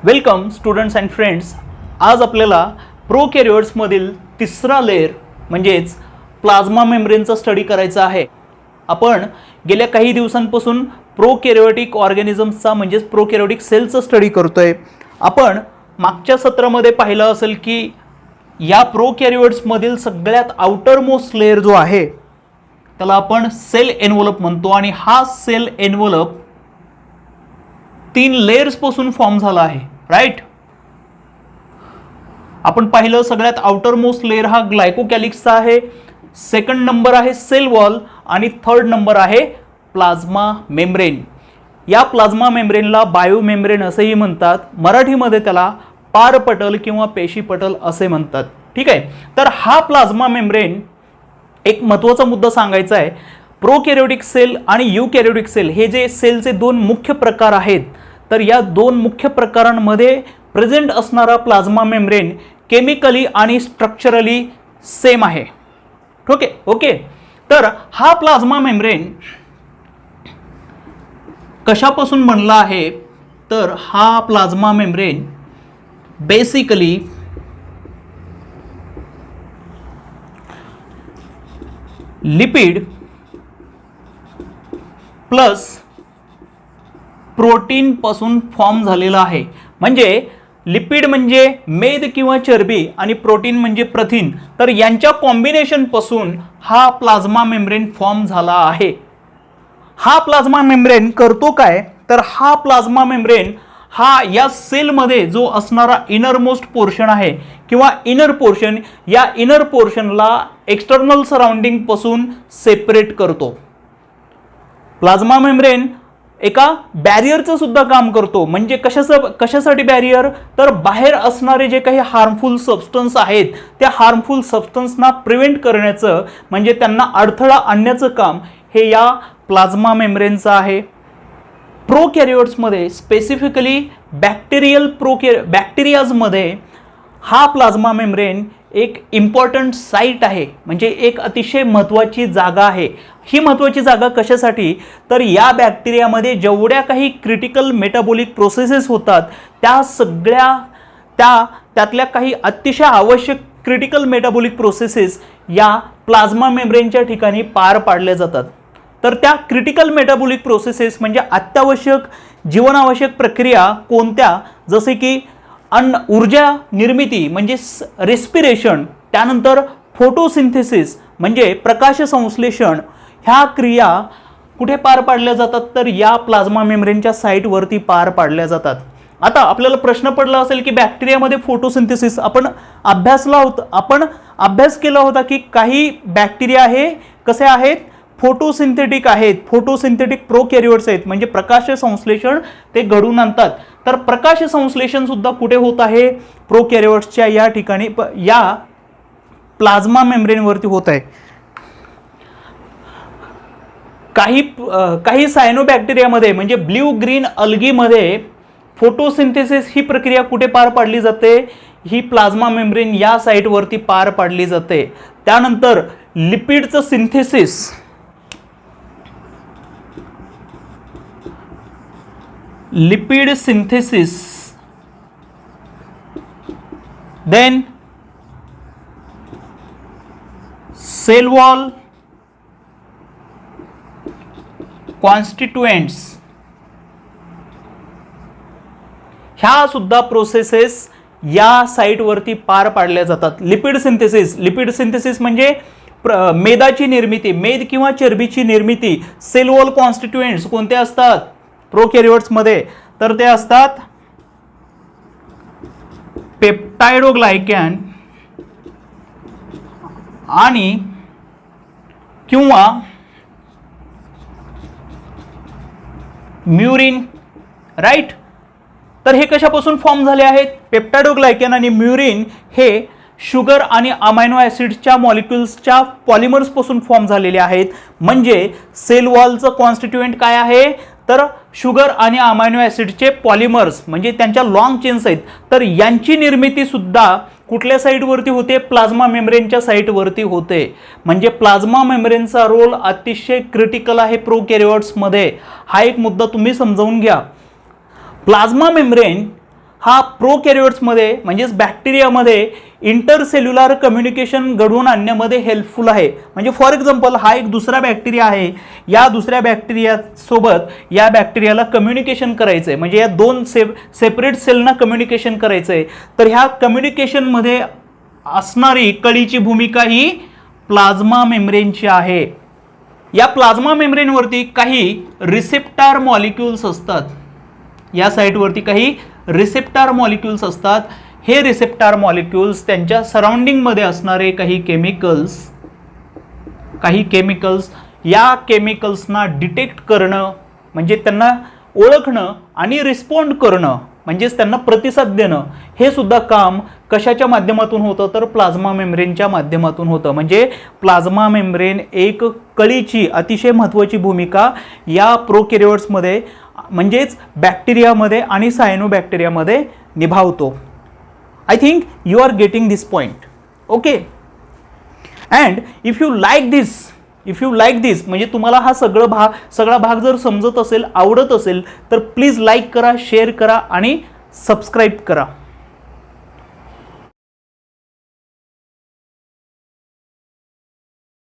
Welcome students and friends. आज आपल्याला प्रोकॅरियोट्समधील तिसरा लेयर म्हणजेच प्लाझ्मा मेम्ब्रेनचा स्टडी करायचा आहे. आपण गेल्या काही दिवसांपासून प्रोकॅरियोटिक ऑर्गॅनिझम्सचा म्हणजेच प्रोकॅरियोटिक सेलचा स्टडी करतोय. आपण मागच्या सत्रामध्ये पाहिलं असेल की या प्रोकॅरियोट्समधील सगळ्यात आउटर मोस्ट लेयर जो आहे त्याला आपण सेल एनव्हलप म्हणतो आणि हा सेल एनव्हलप 3 लेयर्स पासून फॉर्म झाला आहे. राईट. आपण पाहिलं सगळ्यात आउटर मोस्ट लेयर हा ग्लायकोकॅलिक्सचा आहे, सेकंड नंबर आहे सेल वॉल आणि थर्ड नंबर आहे प्लाझ्मा मेम्ब्रेन. या प्लाझ्मा मेम्ब्रेनला बायो मेम्ब्रेन असेही म्हणतात, मराठीमध्ये त्याला पारपटल किंवा पेशीपटल असे म्हणतात. ठीक आहे. तर हा प्लाझ्मा मेम्ब्रेन एक महत्त्वाचा मुद्दा सांगायचा आहे. प्रोकॅरियोटिक सेल आणि यूकॅरियोटिक सेल हे जे सेलचे दोन मुख्य प्रकार आहेत, तर या दोन मुख्य प्रकारांमध्ये प्रेझेंट असणारा प्लाझ्मा मेम्ब्रेन केमिकली आणि स्ट्रक्चरली सेम आहे. ओके. तर हा प्लाझ्मा मेम्ब्रेन कशापासून बनला आहे, तर हा plasma membrane basically lipid plus protein पासून फॉर्म झालेला आहे. म्हणजे लिपिड म्हणजे मेद किंवा चरबी आणि प्रोटीन म्हणजे प्रथिन, तर यांच्या कॉम्बिनेशन पासून हा प्लाझ्मा मेम्ब्रेन फॉर्म झाला आहे. हा प्लाझ्मा मेम्ब्रेन करतो काय, तर हा प्लाझ्मा मेम्ब्रेन हा या सेलमध्ये जो असणारा इनर मोस्ट पोर्शन आहे किंवा इनर पोर्शन, या इनर पोर्शनला एक्सटर्नल सराउंडिंग पासून सेपरेट करतो. प्लाझ्मा मेम्ब्रेन एका बॅरियरचं सुद्धा काम करतो. म्हणजे कशासाठी बॅरियर, तर बाहेर असणारे जे काही हार्मफुल सबस्टन्स आहेत त्या हार्मफुल सबस्टन्सना प्रिव्हेंट करण्याचं, म्हणजे त्यांना अडथळा आणण्याचं काम हे या प्लाझ्मा मेम्ब्रेनचं आहे. प्रोकॅरियोट्समध्ये स्पेसिफिकली बॅक्टेरियाजमध्ये हा प्लाझ्मा मेम्ब्रेन एक इम्पॉर्टंट साईट आहे, म्हणजे एक अतिशय महत्त्वाची जागा आहे. ही महत्त्वाची जागा कशासाठी, तर या बॅक्टेरियामध्ये जेवढ्या काही क्रिटिकल मेटाबॉलिक प्रोसेसेस होतात त्या सगळ्या त्यातल्या काही अतिशय आवश्यक क्रिटिकल मेटाबॉलिक प्रोसेसेस या प्लाझ्मा मेम्ब्रेनच्या ठिकाणी पार पाडल्या जातात. तर त्या क्रिटिकल मेटाबॉलिक प्रोसेसेस म्हणजे अत्यावश्यक जीवनावश्यक प्रक्रिया कोणत्या, जसे की ऊर्जा निर्मिती म्हणजे रेस्पिरेशन, त्यानंतर फोटोसिंथेसिस म्हणजे प्रकाश संश्लेषण, ह्या क्रिया कुठे पार पाडल्या जातात, तर या प्लाझ्मा मेम्ब्रेनच्या साईटवरती पार पाडल्या जातात. आता आपल्याला प्रश्न पडला असेल की बॅक्टेरियामध्ये फोटोसिंथेसिस आपण अभ्यास केला होता की काही बॅक्टेरिया हे कसे आहेत, फोटोसिंथेटिक आहेत, फोटोसिंथेटिक प्रोकॅरियोट्स आहेत, म्हणजे प्रकाश संश्लेषण ते घडून आणतात. तर प्रकाश संश्लेषण सुद्धा कुठे होत आहे, प्रोकॅरियोट्सच्या या ठिकाणी या प्लाझ्मा मेम्ब्रेनवरती होत आहे. काही सायनोबॅक्टेरियामध्ये म्हणजे ब्ल्यू ग्रीन अल्गीमध्ये फोटोसिंथेसिस ही प्रक्रिया कुठे पार पाडली जाते, ही प्लाझ्मा मेम्ब्रेन या साईटवरती पार पाडली जाते. त्यानंतर लिपिडचं synthesis, lipid synthesis, then cell wall constituents, ह्या सुद्धा प्रोसेसेस या साईटवरती पार पाडल्या जातात. लिपिड सिंथेसिस म्हणजे मेदाची निर्मिती, मेद किंवा चरबीची निर्मिती. सेल वॉल कॉन्स्टिट्युएंट्स कोणते असतात प्रोकॅरियोट्समध्ये, तर ते असतात पेप्टाइडोग्लायकॅन आणि किंवा म्युरिन. राईट. तर हे कशापासून फॉर्म झाले आहेत, पेप्टाइडोग्लायकॅन आणि म्युरिन हे शुगर आणि अमायनो ॲसिड्सच्या मॉलिक्युल्सच्या पॉलिमर्स पासून फॉर्म झालेले आहेत. म्हणजे सेल वॉलचं कॉन्स्टिट्युएंट काय आहे, तर शुगर आणि अमायनो ॲसिडचे पॉलिमर्स म्हणजे त्यांच्या लॉंग चेन्स आहेत. तर यांची निर्मिती सुद्धा कुठल्या साईटवरती होते, प्लाझ्मा मेम्ब्रेनच्या साईटवरती होते. म्हणजे प्लाझ्मा मेम्ब्रेनचा रोल अतिशय क्रिटिकल आहे प्रोकॅरियोट्समध्ये. हा एक मुद्दा तुम्ही समजावून घ्या. प्लाझ्मा मेम्ब्रेन हा प्रोकॅरियोट्समध्ये म्हणजेच बॅक्टेरियामध्ये इंटरसेल्युलर कम्युनिकेशन घडवून आणण्यामध्ये हेल्पफुल आहे. म्हणजे फॉर एक्झाम्पल हा एक दुसरा बॅक्टेरिया आहे, या दुसऱ्या बॅक्टेरियासोबत या बॅक्टेरियाला कम्युनिकेशन करायचं आहे, म्हणजे या दोन सेपरेट सेलना कम्युनिकेशन करायचं आहे. तर ह्या कम्युनिकेशनमध्ये असणारी कळीची भूमिका ही प्लाझ्मा मेम्ब्रेनची आहे. या प्लाझ्मा मेम्ब्रेनवरती काही रिसेप्टर मॉलिक्युल्स असतात. या साईटवरती काही रिसेप्टर मॉलिक्युल्स असतात. हे रिसेप्टर मॉलिक्युल्स त्यांच्या सराउंडिंगमध्ये असणारे काही केमिकल्स या केमिकल्सना डिटेक्ट करणं, म्हणजे त्यांना ओळखणं आणि रिस्पॉन्ड करणं, म्हणजेच त्यांना प्रतिसाद देणं, हे सुद्धा काम कशाच्या माध्यमातून होतं तर प्लाझ्मा मेम्ब्रेनच्या माध्यमातून होतं. म्हणजे प्लाझ्मा मेम्ब्रेन एक कळीची अतिशय महत्त्वाची भूमिका या प्रोकॅरियोट्समध्ये म्हणजेच बॅक्टेरियामध्ये आणि सायनोबॅक्टेरियामध्ये निभावतो. I think you are getting this point. Okay. And if you like this म्हणजे तुम्हाला हा सगळा भाग जर समजत असेल, आवडत असेल तर प्लीज लाईक करा, शेअर करा आणि सबस्क्राईब करा.